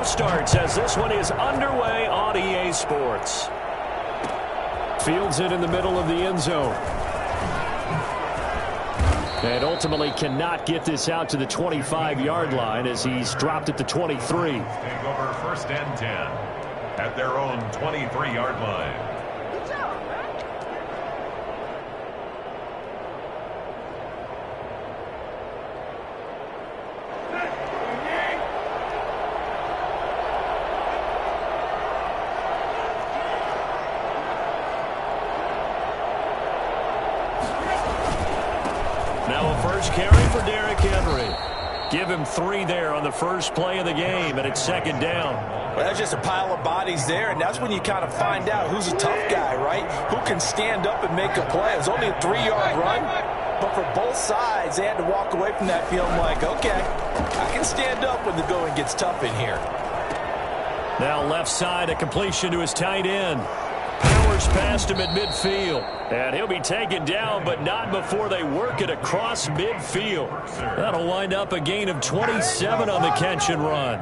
show starts as this one is underway on EA Sports. Fields it in the middle of the end zone. And ultimately cannot get this out to the 25-yard line as he's dropped at the 23. Take over 1st and 10 at their own 23-yard line. Carry for Derrick Henry. Give him 3 there on the first play of the game, and it's 2nd down. Well, that's just a pile of bodies there, and that's when you kind of find out who's a tough guy, right? Who can stand up and make a play. It was only a 3-yard run, but for both sides, they had to walk away from that feeling like, okay, I can stand up when the going gets tough in here. Now left side, a completion to his tight end. Powers past him at midfield. And he'll be taken down, but not before they work it across midfield. That'll wind up a gain of 27 on the catch and run.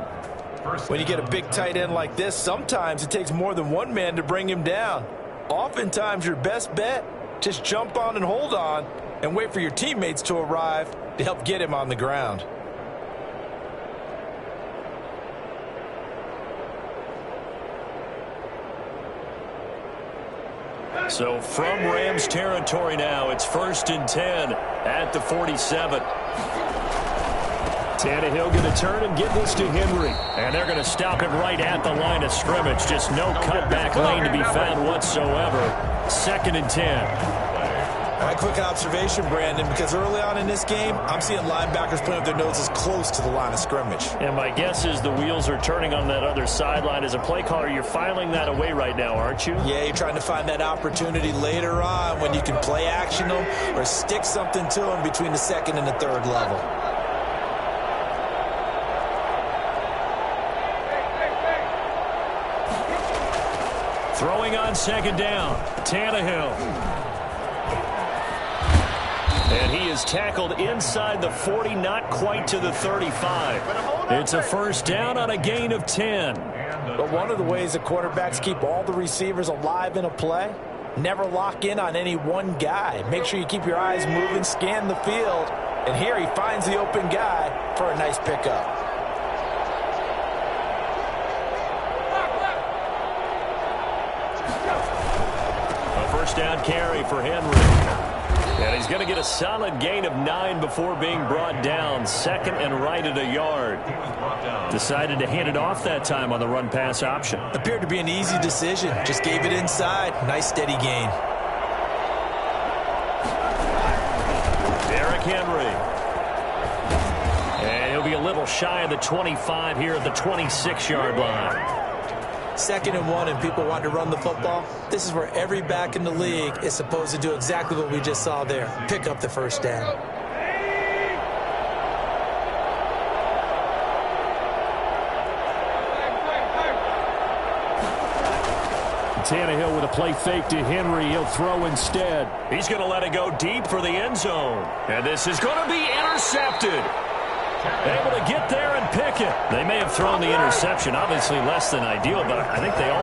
When you get a big tight end like this, sometimes it takes more than one man to bring him down. Oftentimes, your best bet, just jump on and hold on and wait for your teammates to arrive to help get him on the ground. So from Rams territory now, it's 1st and 10 at the 47. Tannehill going to turn and give this to Henry. And they're going to stop him right at the line of scrimmage. Just no cutback lane to be found whatsoever. 2nd and 10. A quick observation, Brandon, because early on in this game, I'm seeing linebackers putting up their noses close to the line of scrimmage. And my guess is the wheels are turning on that other sideline. As a play caller, you're filing that away right now, aren't you? Yeah, you're trying to find that opportunity later on when you can play action them or stick something to them between the 2nd and the 3rd level. Throwing on 2nd down, Tannehill. And he is tackled inside the 40, not quite to the 35. It's a 1st down on a gain of 10. But one of the ways the quarterbacks keep all the receivers alive in a play, never lock in on any one guy. Make sure you keep your eyes moving, scan the field. And here he finds the open guy for a nice pickup. A 1st down carry for Henry. And he's going to get a solid gain of 9 before being brought down. 2nd and right at a yard. Decided to hand it off that time on the run-pass option. Appeared to be an easy decision. Just gave it inside. Nice steady gain. Derrick Henry. And he'll be a little shy of the 25 here at the 26-yard line. 2nd and 1 and people want to run the football. This is where every back in the league is supposed to do exactly what we just saw there. Pick up the 1st down. Tannehill with a play fake to Henry. He'll throw instead. He's going to let it go deep for the end zone. And this is going to be intercepted. Able to get there and pick it. They may have thrown the interception. Obviously less than ideal, but I think they all.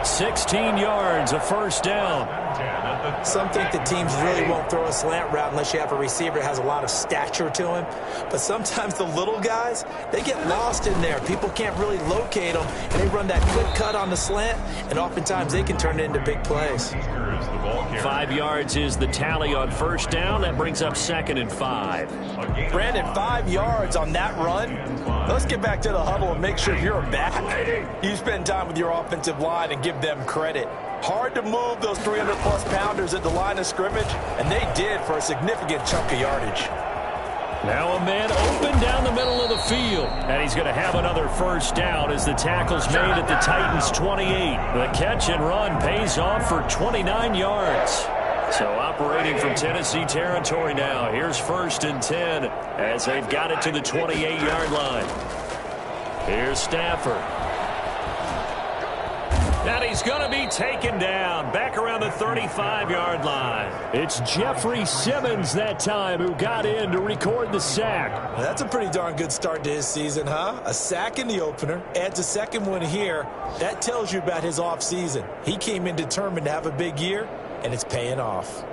$16 yards, a 1st down. Some think that teams really won't throw a slant route unless you have a receiver that has a lot of stature to him. But sometimes the little guys, they get lost in there. People can't really locate them, and they run that quick cut on the slant, and oftentimes they can turn it into big plays. 5 yards is the tally on first down. That brings up 2nd and 5. Brandon, 5 yards on that run. Let's get back to the huddle and make sure you're back. You spend time with your offensive line and give them credit. Hard to move those 300-plus pounders at the line of scrimmage, and they did for a significant chunk of yardage. Now a man open down the middle of the field. And he's going to have another first down as the tackle's made at the Titans' 28. The catch and run pays off for 29 yards. So operating from Tennessee territory now. Here's 1st and 10 as they've got it to the 28-yard line. Here's Stafford. And he's going to be taken down back around the 35-yard line. It's Jeffrey Simmons that time who got in to record the sack. Well, that's a pretty darn good start to his season, huh? A sack in the opener, adds a second one here. That tells you about his offseason. He came in determined to have a big year, and it's paying off.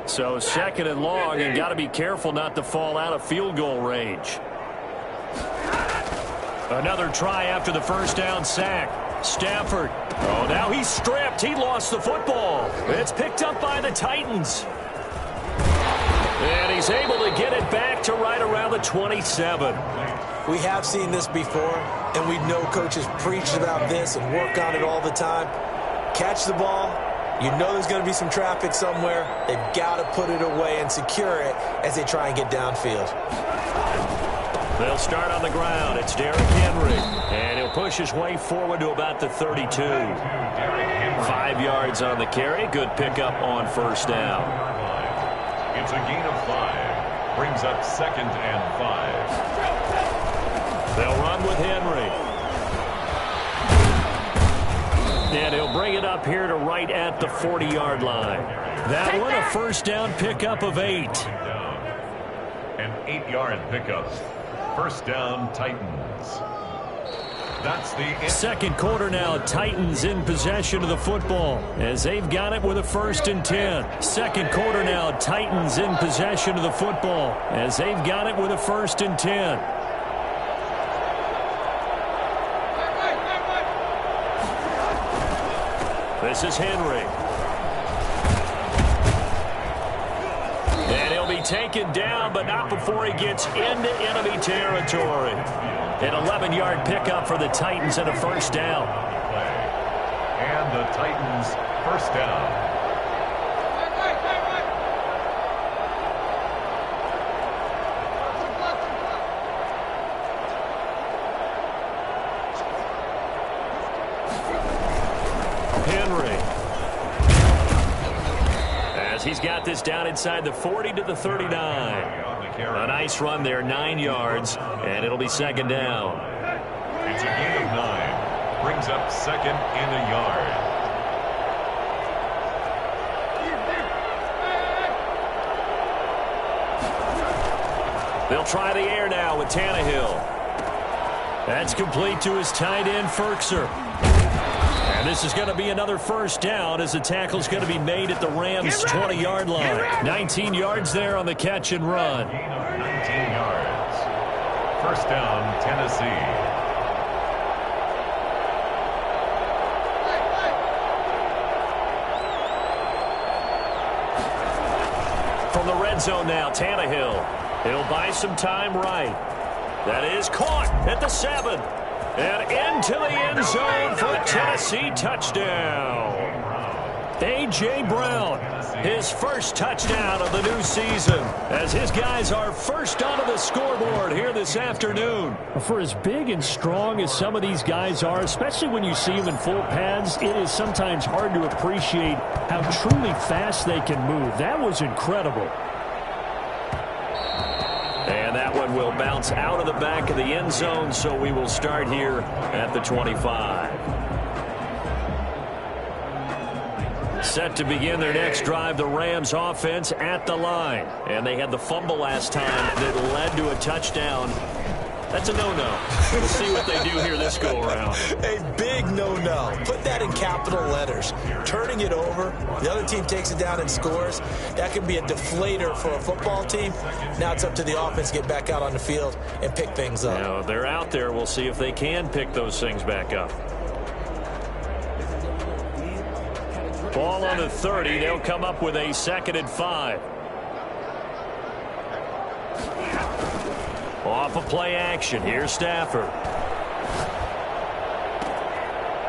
So 2nd and long, and got to be careful not to fall out of field goal range. Another try after the first down sack. Stafford. Oh, now he's stripped. He lost the football. It's picked up by the Titans. And he's able to get it back to right around the 27. We have seen this before, and we know coaches preach about this and work on it all the time. Catch the ball. You know there's going to be some traffic somewhere. They've got to put it away and secure it as they try and get downfield. They'll start on the ground. It's Derrick Henry. And he'll push his way forward to about the 32. 5 yards on the carry. Good pickup on first down. It's a gain of 5. Brings up 2nd and 5. They'll run with Henry. And he'll bring it up here to right at the 40-yard line. That one, a first down pickup of 8. An 8-yard pickup. First down, Titans. That's the second quarter now. Titans in possession of the football as they've got it with a 1st and 10. Second quarter now. Titans in possession of the football as they've got it with a 1st and 10. This is Henry. And he'll be taken down, but not before he gets into enemy territory. An 11-yard pickup for the Titans and a first down. And the Titans first down. Henry. As he's got this down inside the 40 to the 39. A nice run there, 9 yards, and it'll be second down. It's a gain of 9. Brings up 2nd and a yard. They'll try the air now with Tannehill. That's complete to his tight end, Firkser. And this is going to be another first down as the tackle's going to be made at the Rams' 20-yard line. 19 yards there on the catch and run. 19 yards. First down, Tennessee. From the red zone now, Tannehill. He'll buy some time right. That is caught at the 7. And into the end zone for a Tennessee touchdown. A.J. Brown, his first touchdown of the new season, as his guys are first onto the scoreboard here this afternoon. For as big and strong as some of these guys are, especially when you see them in full pads, it is sometimes hard to appreciate how truly fast they can move. That was incredible. And that one will bounce out of the back of the end zone, so we will start here at the 25. Set to begin their next drive, the Rams offense at the line. And they had the fumble last time that led to a touchdown. That's a no-no. We'll see what they do here this go-around. A big no-no. Put that in capital letters. Turning it over, the other team takes it down and scores. That can be a deflator for a football team. Now it's up to the offense to get back out on the field and pick things up. Now, if they're out there, we'll see if they can pick those things back up. Ball on the 30. They'll come up with a 2nd and 5. Off of play action. Here's Stafford.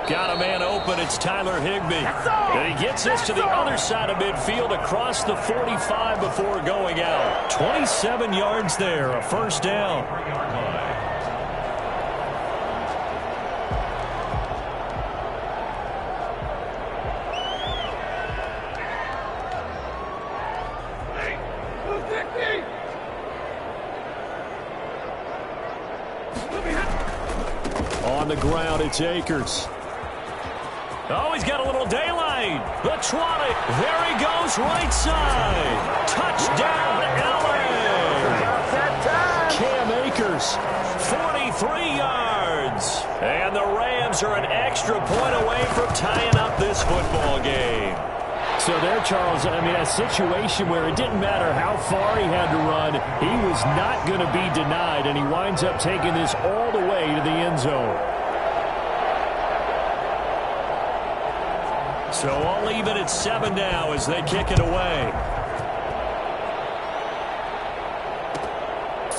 Got a man open. It's Tyler Higbee. And he gets this to the other side of midfield across the 45 before going out. 27 yards there. A first down. On the ground, it's Akers. Oh, he's got a little daylight. Batshuayi. There he goes, right side. Touchdown, LA. Cam Akers, 43 yards. And the Rams are an extra point away from tying up this football game. So there, Charles, I mean, a situation where it didn't matter how far he had to run, he was not going to be denied, and he winds up taking this all the way to the end zone. So I'll leave it at 7 now as they kick it away.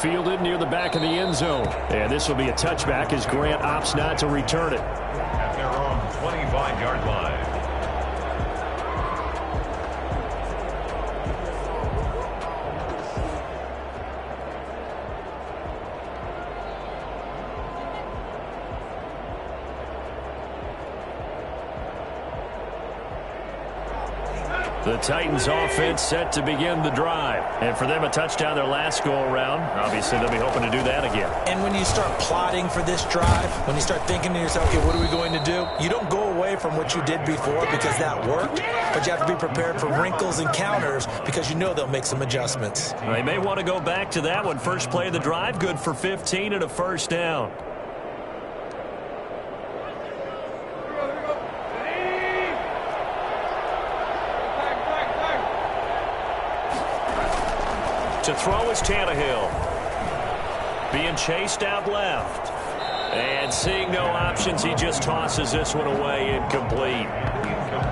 Fielded near the back of the end zone. And this will be a touchback as Grant opts not to return it. At their own 25-yard line. The Titans offense set to begin the drive. And for them, a touchdown their last go-around. Obviously, they'll be hoping to do that again. And when you start plotting for this drive, when you start thinking to yourself, okay, what are we going to do? You don't go away from what you did before because that worked, but you have to be prepared for wrinkles and counters because you know they'll make some adjustments. They may want to go back to that one. First play of the drive, good for 15 and a first down. To throw is Tannehill. Being chased out left. And seeing no options, he just tosses this one away, incomplete.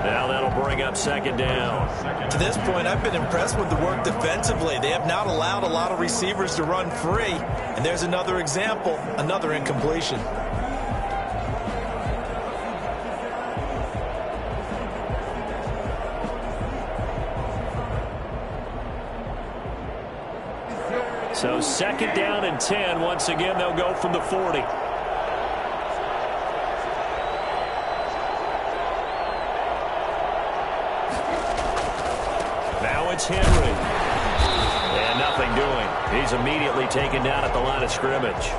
Now that'll bring up 2nd down. To this point, I've been impressed with the work defensively. They have not allowed a lot of receivers to run free. And there's another example, another incompletion. So 2nd down and 10. Once again, they'll go from the 40. Now it's Henry. And nothing doing. He's immediately taken down at the line of scrimmage.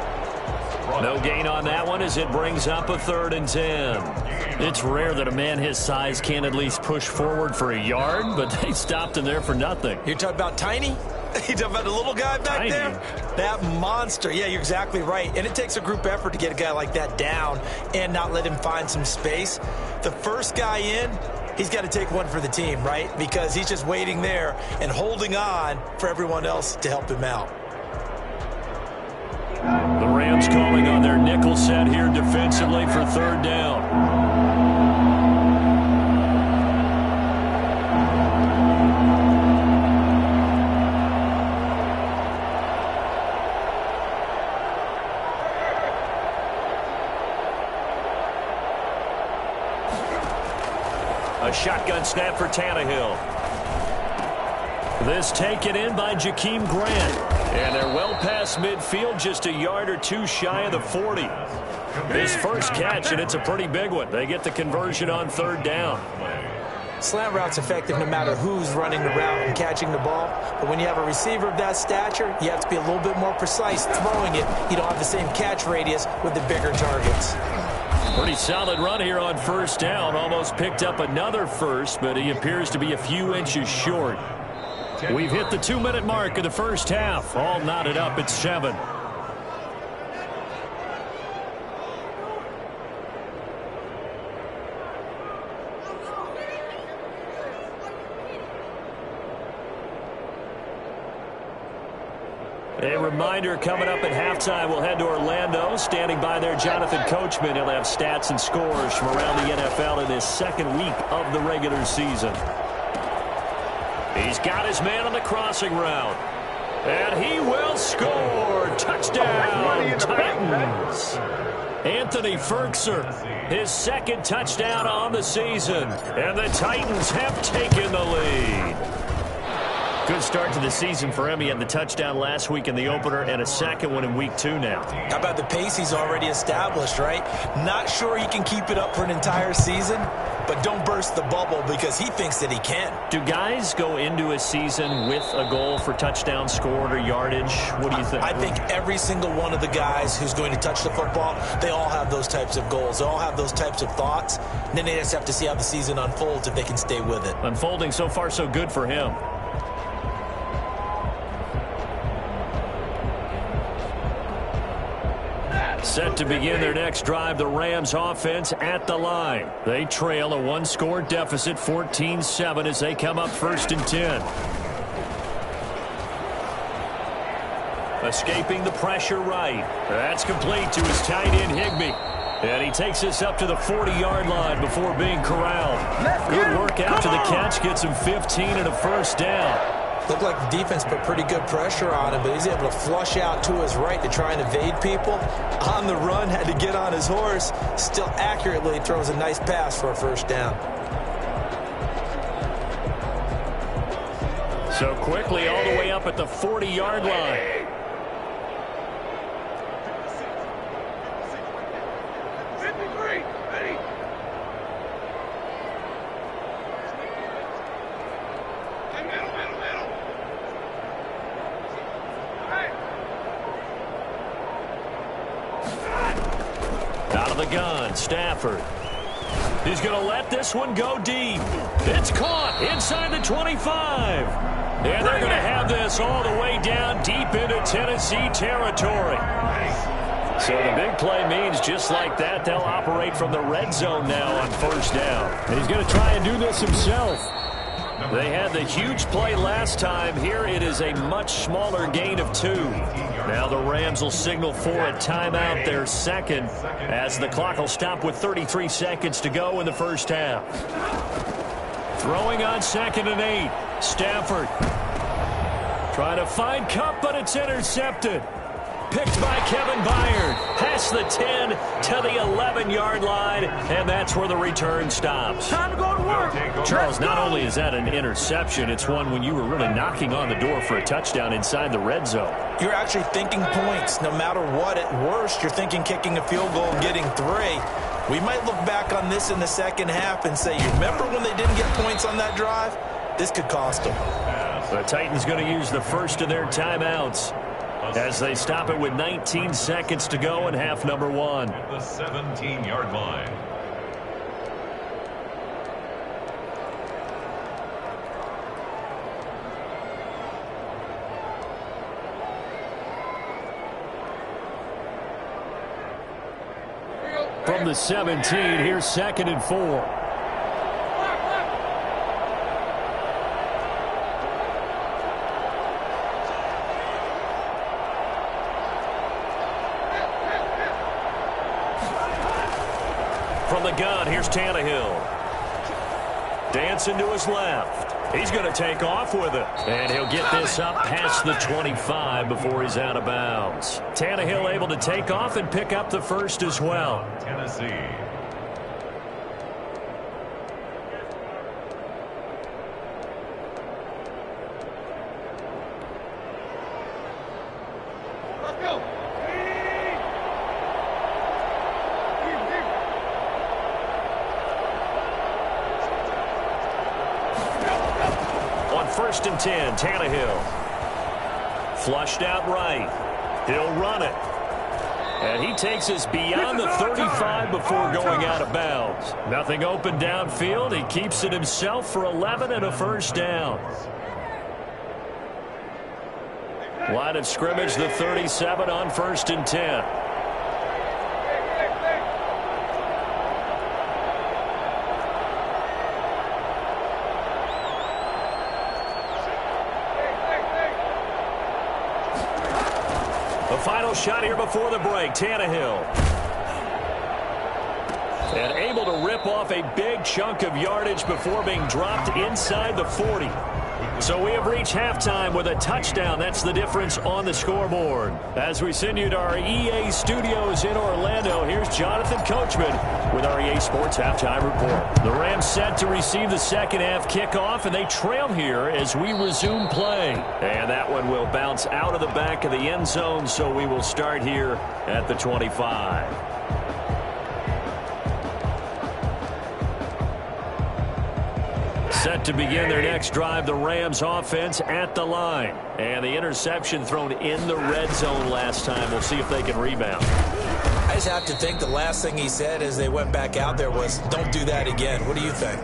No gain on that one as it brings up a 3rd and 10. It's rare that a man his size can at least push forward for a yard, but they stopped him there for nothing. You're talking about Tiny? You talking about the little guy back Tiny. there? That monster. Yeah, you're exactly right. And it takes a group effort to get a guy like that down and not let him find some space. The first guy in, he's got to take one for the team, right? Because he's just waiting there and holding on for everyone else to help him out. The Rams calling on their nickel set here defensively for 3rd down. A shotgun snap for Tannehill. This taken in by Jakeem Grant. And they're well past midfield, just a yard or two shy of the 40. His first catch, and it's a pretty big one. They get the conversion on 3rd down. Slant route's effective no matter who's running the route and catching the ball. But when you have a receiver of that stature, you have to be a little bit more precise throwing it. You don't have the same catch radius with the bigger targets. Pretty solid run here on 1st down. Almost picked up another first, but he appears to be a few inches short. We've hit the 2-minute mark of the first half. All knotted up at 7. A reminder, coming up at halftime, we'll head to Orlando. Standing by there, Jonathan Coachman. He'll have stats and scores from around the NFL in his second week of the regular season. He's got his man on the crossing route. And he will score. Touchdown, Titans. Anthony Firkser, his second touchdown on the season. And the Titans have taken the lead. Good start to the season for him. He had the touchdown last week in the opener and a second one in week 2 now. How about the pace he's already established, right? Not sure he can keep it up for an entire season, but don't burst the bubble because he thinks that he can. Do guys go into a season with a goal for touchdown scored or yardage? What do you think? I think every single one of the guys who's going to touch the football, they all have those types of goals. They all have those types of thoughts. And then they just have to see how the season unfolds if they can stay with it. Unfolding so far so good for him. Set to begin their next drive, the Rams offense at the line. They trail a one-score deficit, 14-7, as they come up 1st and 10. Escaping the pressure right. That's complete to his tight end, Higbee. And he takes this up to the 40-yard line before being corralled. Good work after the catch, gets him 15 and a first down. Looked like the defense put pretty good pressure on him, but he's able to flush out to his right to try and evade people. On the run, had to get on his horse. Still accurately throws a nice pass for a first down. So quickly all the way up at the 40-yard line. Stafford. He's going to let this one go deep. It's caught inside the 25. And they're going to have this all the way down deep into Tennessee territory. So the big play means just like that, they'll operate from the red zone now on first down. And he's going to try and do this himself. They had the huge play last time. Here it is a much smaller gain of 2. Now the Rams will signal for a timeout, their second, as the clock will stop with 33 seconds to go in the first half. Throwing on 2nd and 8. Stafford trying to find Kupp, but it's intercepted. Picked by Kevin Byard. Past the 10 to the 11-yard line, and that's where the return stops. Time to go to work. Charles, not only is that an interception, it's one when you were really knocking on the door for a touchdown inside the red zone. You're actually thinking points. No matter what, at worst, you're thinking kicking a field goal and getting 3. We might look back on this in the second half and say, you remember when they didn't get points on that drive? This could cost them. The Titans going to use the first of their timeouts as they stop it with 19 seconds to go in half number 1. At the 17-yard line. From the 17, here's 2nd and 4. From the gun, here's Tannehill. Dancing to his left. He's going to take off with it. And he'll get this up past the 25 before he's out of bounds. Tannehill able to take off and pick up the first as well. Tennessee. First and 10, Tannehill. Flushed out right. He'll run it. And he takes us beyond the 35 before going out of bounds. Nothing open downfield. He keeps it himself for 11 and a first down. Line of scrimmage, the 37 on 1st and 10. The final shot here before the break, Tannehill. And able to rip off a big chunk of yardage before being dropped inside the 40. So we have reached halftime with a touchdown. That's the difference on the scoreboard. As we send you to our EA studios in Orlando, here's Jonathan Coachman with our EA Sports Halftime Report. The Rams set to receive the second half kickoff, and they trail here as we resume play. And that one will bounce out of the back of the end zone, so we will start here at the 25. Set to begin their next drive, the Rams offense at the line. And the interception thrown in the red zone last time. We'll see if they can rebound. I just have to think the last thing he said as they went back out there was, don't do that again. What do you think?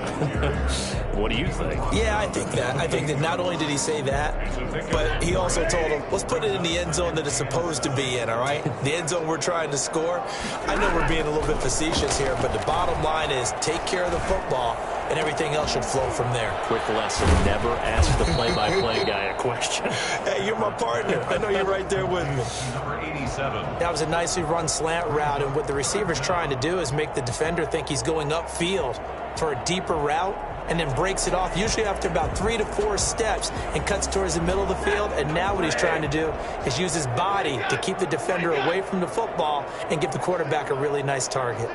What do you think? Yeah, I think that. I think that not only did he say that, but he also told them, let's put it in the end zone that it's supposed to be in, all right? The end zone we're trying to score. I know we're being a little bit facetious here, but the bottom line is take care of the football, and everything else should flow from there. Quick lesson, never ask the play-by-play guy a question. Hey, you're my partner. I know you're right there with me. Number 87. That was a nicely run slant route, and what the receiver's trying to do is make the defender think he's going upfield for a deeper route, and then breaks it off, usually after about 3 to 4 steps, and cuts towards the middle of the field. And now what he's trying to do is use his body to keep the defender away from the football and give the quarterback a really nice target.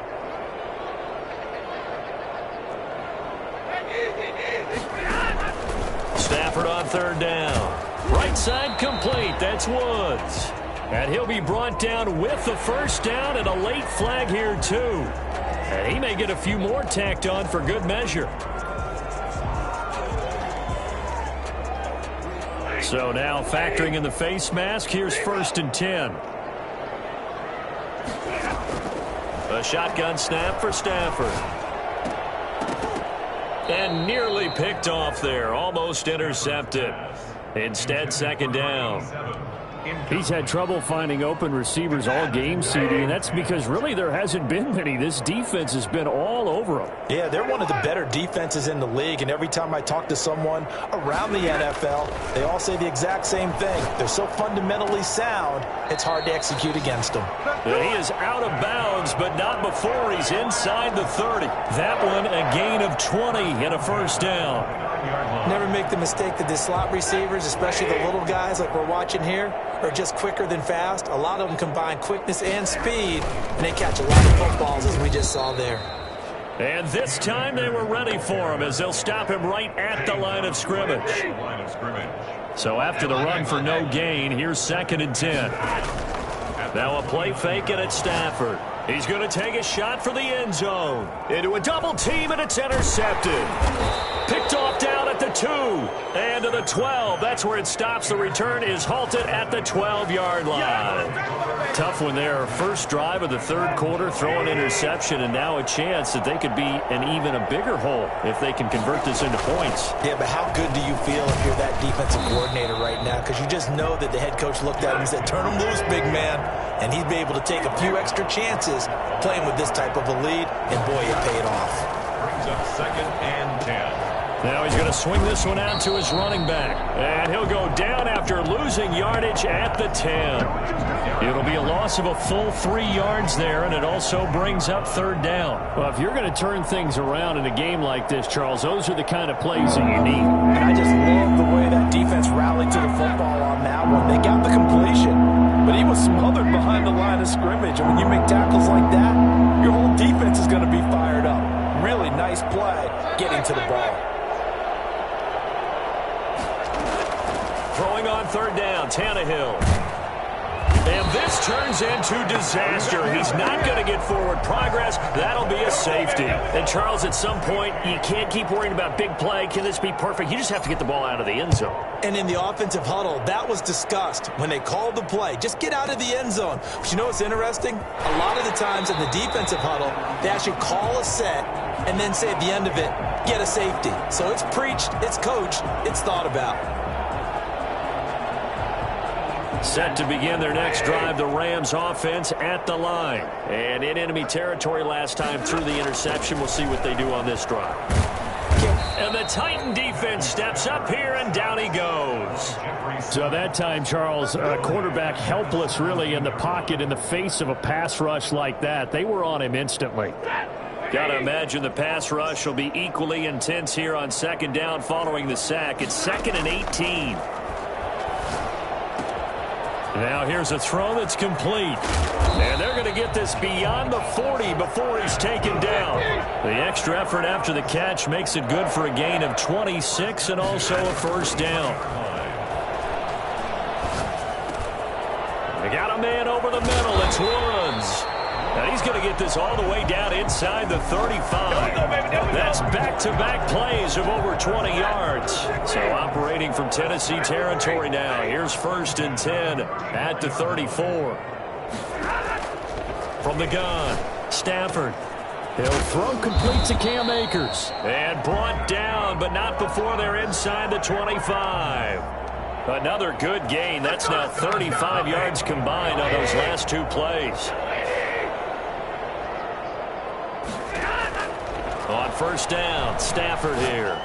Stafford on third down. Right side complete. That's Woods. And he'll be brought down with the first down, and a late flag here too. And he may get a few more tacked on for good measure. So now factoring in the face mask, here's 1st and 10. A shotgun snap for Stafford. And nearly picked off there. Almost intercepted. Instead, 2nd down. He's had trouble finding open receivers all game, CD, and that's because really there hasn't been many. This defense has been all over them. Yeah, they're one of the better defenses in the league, and every time I talk to someone around the NFL, they all say the exact same thing. They're so fundamentally sound, it's hard to execute against them. And he is out of bounds, but not before he's inside the 30. That one a gain of 20 and a first down. Never make the mistake that the slot receivers, especially the little guys like we're watching here, are just quicker than fast. A lot of them combine quickness and speed, and they catch a lot of footballs, as we just saw there. And this time they were ready for him as they'll stop him right at the line of scrimmage. So after the run for no gain, here's 2nd and 10. Now a play fake and it's Stafford. He's going to take a shot for the end zone. Into a double team, and it's intercepted. Picked off down at the 2 and to the 12. That's where it stops. The return is halted at the 12-yard line. Tough one there. First drive of the 3rd quarter, throw an interception, and now a chance that they could be in even a bigger hole if they can convert this into points. Yeah, but how good do you feel if you're that defensive coordinator right now? Because you just know that the head coach looked at him and said, turn him loose, big man. And he'd be able to take a few extra chances playing with this type of a lead, and boy, it paid off. Brings up 2nd and 10. Now he's going to swing this one out to his running back. And he'll go down after losing yardage at the 10. It'll be a loss of a full 3 yards there, and it also brings up 3rd down. Well, if you're going to turn things around in a game like this, Charles, those are the kind of plays that you need. And I just love the way that defense rallied to the football on that one. They got the completion, but he was smothered behind the line of scrimmage. And when you make tackles like that, your whole defense is going to be fired up. Really nice play getting to the ball. Throwing on 3rd down, Tannehill. And this turns into disaster. He's not going to get forward progress. That'll be a safety. And, Charles, at some point, you can't keep worrying about big play. Can this be perfect? You just have to get the ball out of the end zone. And in the offensive huddle, that was discussed when they called the play. Just get out of the end zone. But you know what's interesting? A lot of the times in the defensive huddle, they actually call a set and then say at the end of it, get a safety. So it's preached, it's coached, it's thought about. Set to begin their next drive, the Rams offense at the line. And in enemy territory last time through the interception. We'll see what they do on this drive. And the Titan defense steps up here, and down he goes. So that time, Charles, quarterback helpless really in the pocket in the face of a pass rush like that. They were on him instantly. Got to imagine the pass rush will be equally intense here on second down following the sack. It's 2nd and 18. Now here's a throw that's complete. And they're going to get this beyond the 40 before he's taken down. The extra effort after the catch makes it good for a gain of 26 and also a first down. They got a man over the middle. It's Woods. And he's going to get this all the way down inside the 35. That's back-to-back plays of over 20 yards. So operating from Tennessee territory now. Here's 1st and 10 at the 34. From the gun, Stafford. He'll throw complete to Cam Akers. And brought down, but not before they're inside the 25. Another good gain. That's now 35 yards combined on those last 2 plays. On 1st down, Stafford here.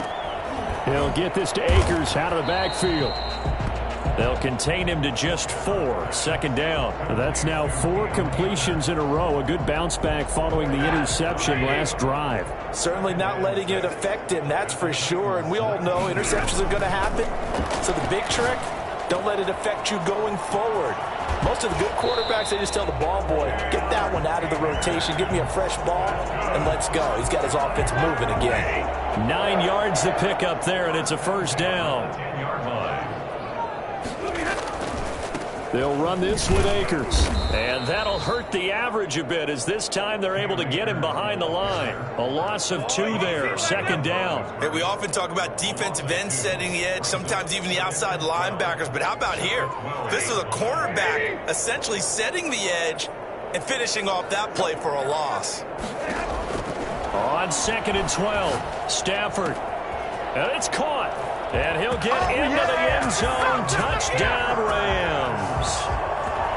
He'll get this to Akers out of the backfield. They'll contain him to just 4. 2nd down. That's now 4 completions in a row. A good bounce back following the interception last drive. Certainly not letting it affect him, that's for sure. And we all know interceptions are going to happen. So the big trick, don't let it affect you going forward. Most of the good quarterbacks, they just tell the ball boy, get that one out of the rotation, give me a fresh ball, and let's go. He's got his offense moving again. 9 yards to pick up there, and it's a first down. They'll run this with Akers. And that'll hurt the average a bit as this time they're able to get him behind the line. A loss of 2 there, 2nd down. Hey, we often talk about defensive ends setting the edge, sometimes even the outside linebackers. But how about here? This is a cornerback essentially setting the edge and finishing off that play for a loss. On 2nd and 12, Stafford. And it's caught. And he'll get into the end zone. Touchdown, Rams.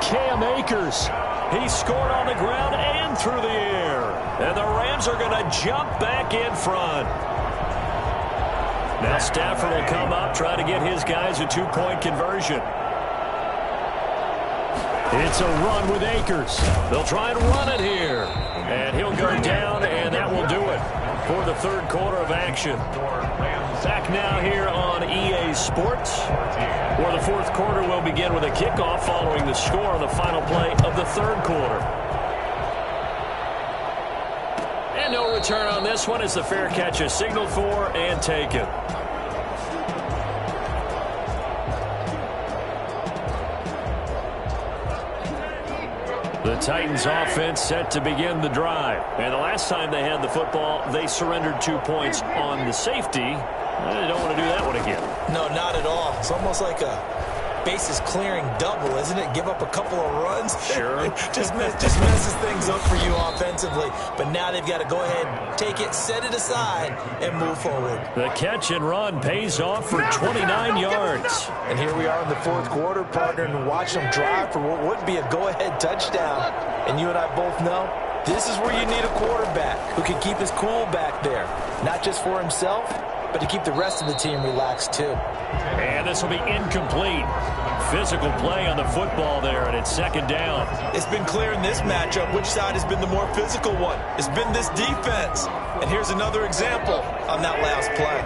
Cam Akers. He scored on the ground and through the air. And the Rams are going to jump back in front. Now Stafford will come up, try to get his guys a 2-point conversion. It's a run with Akers. They'll try and run it here. And he'll go down, and that will do it for the 3rd quarter of action. Back now here on EA Sports, where the 4th quarter will begin with a kickoff following the score on the final play of the 3rd quarter. And no return on this one as the fair catch is signaled for and taken. The Titans offense set to begin the drive. And the last time they had the football, they surrendered 2 points on the safety. They don't want to do that one again. No, not at all. It's almost like a bases clearing double, isn't it? Give up a couple of runs. Sure. just messes things up for you offensively. But now they've got to go ahead, take it, set it aside, and move forward. The catch and run pays off for 29 yards. And here we are in the 4th quarter, partner, and watch them drive for what would be a go-ahead touchdown. And you and I both know this is where you need a quarterback who can keep his cool back there. Not just for himself, but to keep the rest of the team relaxed too. And this will be incomplete. Physical play on the football there, and it's 2nd down. It's been clear in this matchup which side has been the more physical one. It's been this defense. And here's another example on that last play.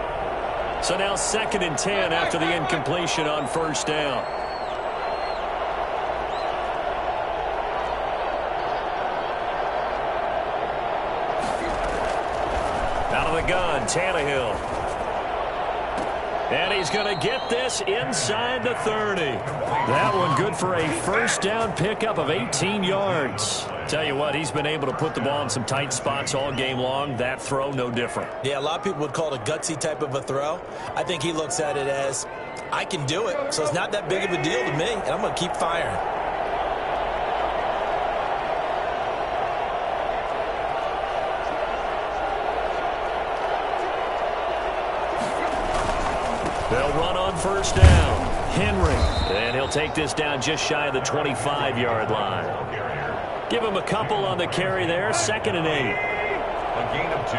So now 2nd and 10 after the incompletion on 1st down. Out of the gun, Tannehill. And he's going to get this inside the 30. That one good for a first down pickup of 18 yards. Tell you what, he's been able to put the ball in some tight spots all game long. That throw, no different. Yeah, a lot of people would call it a gutsy type of a throw. I think he looks at it as, I can do it, so it's not that big of a deal to me, and I'm going to keep firing. They'll run on 1st down. Henry. And he'll take this down just shy of the 25-yard line. Give him a couple on the carry there. 2nd and 8. A gain of 2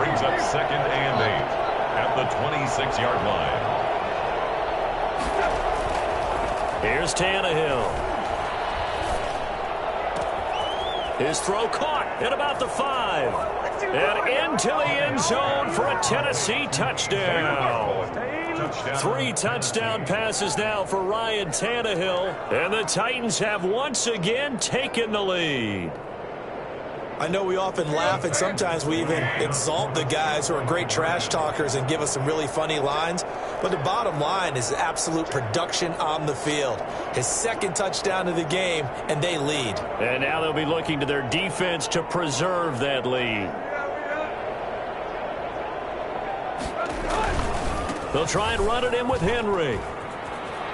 brings up 2nd and 8 at the 26-yard line. Here's Tannehill. His throw caught at about the 5. And into the end zone for a Tennessee touchdown. 3 touchdown passes now for Ryan Tannehill. And the Titans have once again taken the lead. I know we often laugh and sometimes we even exalt the guys who are great trash talkers and give us some really funny lines. But the bottom line is absolute production on the field. His 2nd touchdown of the game, and they lead. And now they'll be looking to their defense to preserve that lead. They'll try and run it in with Henry.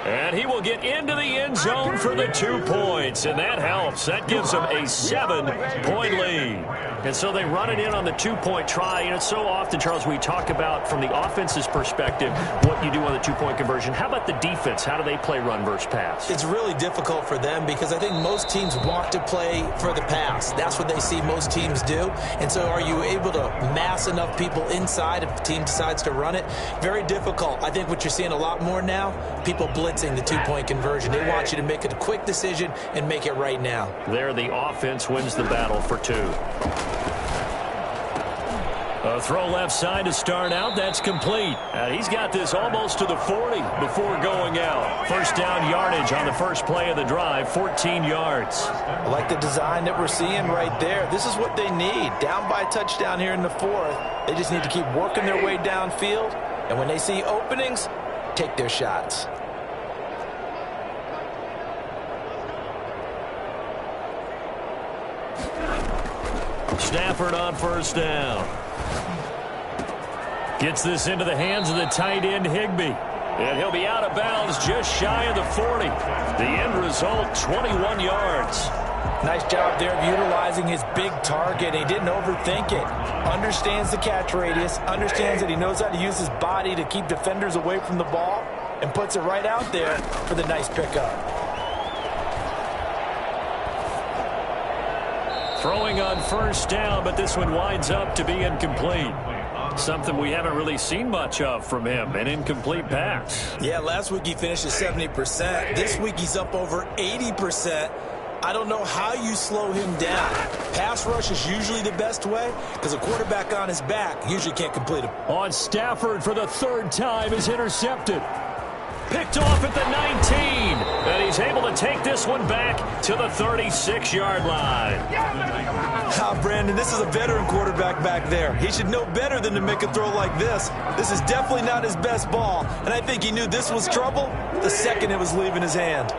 And he will get into the end zone for the 2 points, and that helps. That gives them a 7-point lead. And so they run it in on the 2-point try. And it's so often, Charles, we talk about from the offense's perspective what you do on the 2-point conversion. How about the defense? How do they play run versus pass? It's really difficult for them because I think most teams want to play for the pass. That's what they see most teams do. And so are you able to mass enough people inside if the team decides to run it? Very difficult. I think what you're seeing a lot more now, people blitzing the 2-point conversion. They want you to make a quick decision and make it right now. There, the offense wins the battle for 2. A throw left side to start out. That's complete. He's got this almost to the 40 before going out. First down yardage on the first play of the drive, 14 yards. I like the design that we're seeing right there. This is what they need. Down by a touchdown here in the 4th. They just need to keep working their way downfield. And when they see openings, take their shots. Stafford on first down. Gets this into the hands of the tight end, Higbee. And he'll be out of bounds just shy of the 40. The end result, 21 yards. Nice job there of utilizing his big target. He didn't overthink it. Understands the catch radius. Understands that he knows how to use his body to keep defenders away from the ball. And puts it right out there for the nice pickup. Throwing on first down, but this one winds up to be incomplete. Something we haven't really seen much of from him, an incomplete pass. Yeah, last week he finished at 70%. This week he's up over 80%. I don't know how you slow him down. Pass rush is usually the best way because a quarterback on his back usually can't complete him. On Stafford for the 3rd time is intercepted. Picked off at the 19. And he's able to take this one back to the 36-yard line. Brandon, this is a veteran quarterback back there. He should know better than to make a throw like this. This is definitely not his best ball. And I think he knew this was trouble the second it was leaving his hand.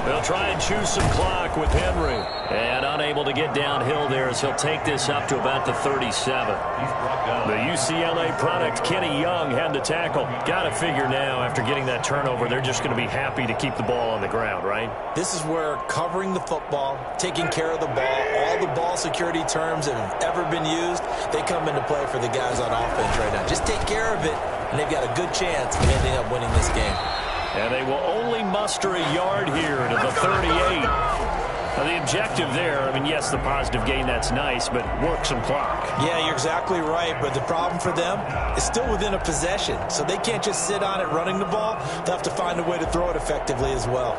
They'll try and choose some clock with Henry. And unable to get downhill there as he'll take this up to about the 37. The UCLA product, Kenny Young, had to tackle. Got to figure now, after getting that turnover, they're just going to be happy to keep the ball on the ground, right? This is where covering the football, taking care of the ball, all the ball security terms that have ever been used, they come into play for the guys on offense right now. Just take care of it, and they've got a good chance of ending up winning this game. And they will only muster a yard here to the 38. Now, the objective there, I mean, yes, the positive gain, that's nice, but work some clock. Yeah, you're exactly right, but the problem for them is still within a possession, so they can't just sit on it running the ball. They'll have to find a way to throw it effectively as well.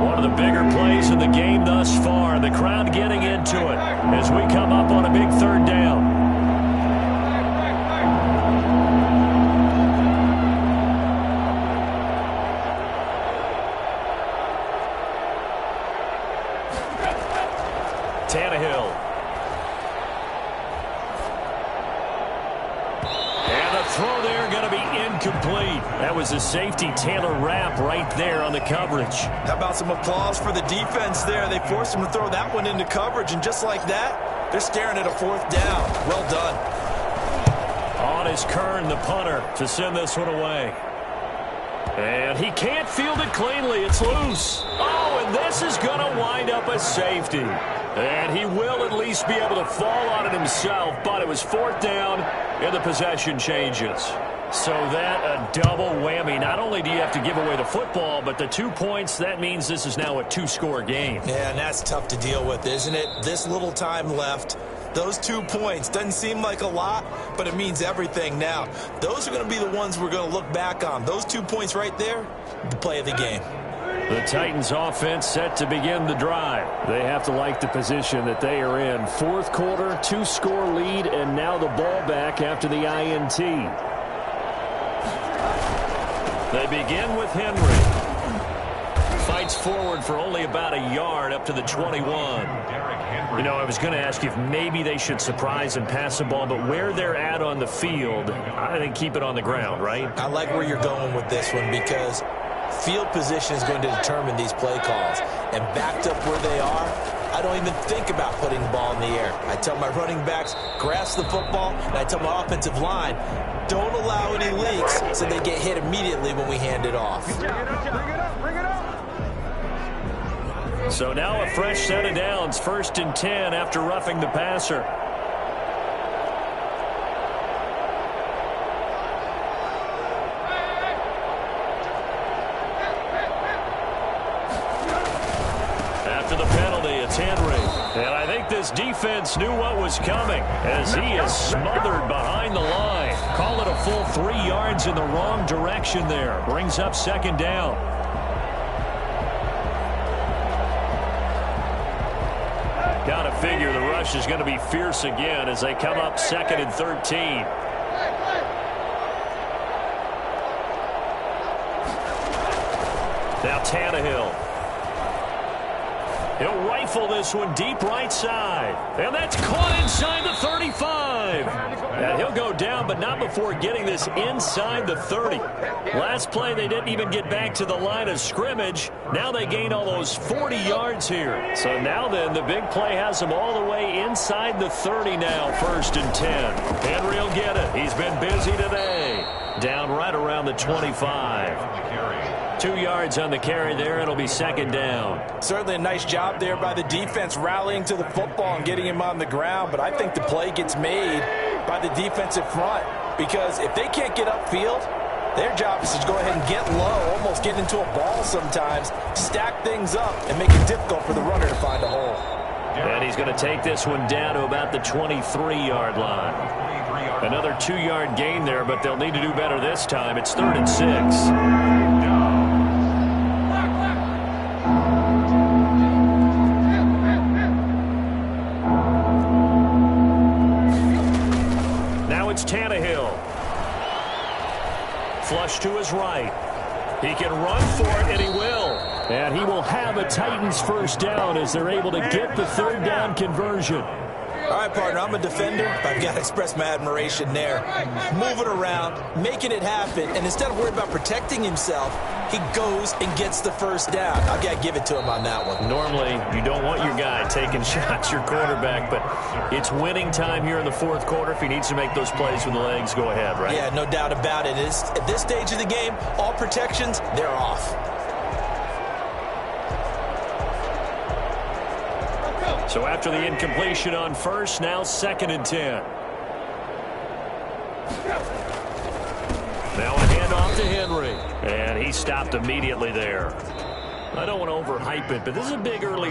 One of the bigger plays in the game thus far, the crowd getting into it as we come up on a big 3rd down. Tannehill. And the throw there going to be incomplete. That was a safety, Taylor Rapp, right there on the coverage. How about some applause for the defense there? They forced him to throw that one into coverage, and just like that, they're staring at a 4th down. Well done. On is Kern, the punter, to send this one away. And he can't field it cleanly. It's loose. Oh, and And this is going to wind up a safety. And he will at least be able to fall on it himself, but it was fourth down and the possession changes. So that a double whammy. Not only do you have to give away the football, but the 2 points, that means this is now a two-score game. Yeah, and that's tough to deal with, isn't it? This little time left. Those 2 points doesn't seem like a lot, but it means everything now. Those are going to be the ones we're going to look back on. Those 2 points right there, the play of the game. The Titans offense set to begin the drive. They have to like the position that they are in. Fourth quarter, two-score lead, and now the ball back after the INT. They begin with Henry. Fights forward for only about a yard up to the 21. You know, I was going to ask you if maybe they should surprise and pass the ball, but where they're at on the field, I think keep it on the ground, right? I like where you're going with this one because field position is going to determine these play calls. And backed up where they are, I don't even think about putting the ball in the air. I tell my running backs, grasp the football, and I tell my offensive line, don't allow any leaks so they get hit immediately when we hand it off. So now a fresh set of downs, 1st and 10 after roughing the passer. After the penalty, it's Henry. And I think this defense knew what was coming as he is smothered behind the line. Call it a full 3 yards in the wrong direction there. Brings up 2nd down. Got to figure the rush is going to be fierce again as they come up 2nd and 13. Now Tannehill. He'll rifle this one deep right side. And that's caught inside the 35. And he'll go down, but not before getting this inside the 30. Last play, they didn't even get back to the line of scrimmage. Now they gain almost 40 yards here. So now then, the big play has them all the way inside the 30 now, 1st and 10. Henry will get it. He's been busy today. Down right around the 25. 2 yards on the carry there. It'll be 2nd down. Certainly a nice job there by the defense rallying to the football and getting him on the ground, but I think the play gets made by the defensive front because if they can't get upfield, their job is to go ahead and get low, almost get into a ball sometimes, stack things up, and make it difficult for the runner to find a hole. And he's going to take this one down to about the 23-yard line. Another 2-yard gain there, but they'll need to do better this time. It's 3rd and 6. It's Tannehill. Flush to his right. He can run for it, and he will. And he will have a Titans 1st down as they're able to get the 3rd down conversion. All right, partner, I'm a defender. I've got to express my admiration there. Moving around, making it happen, and instead of worrying about protecting himself, he goes and gets the 1st down. I've got to give it to him on that one. Normally, you don't want your guy taking shots, your quarterback, but it's winning time here in the 4th quarter. If he needs to make those plays with the legs, go ahead, right? Yeah, no doubt about it. At this stage of the game, all protections, they're off. So after the incompletion on 1st, now 2nd and 10. Now a handoff to Henry. And he stopped immediately there. I don't want to overhype it, but this is a big early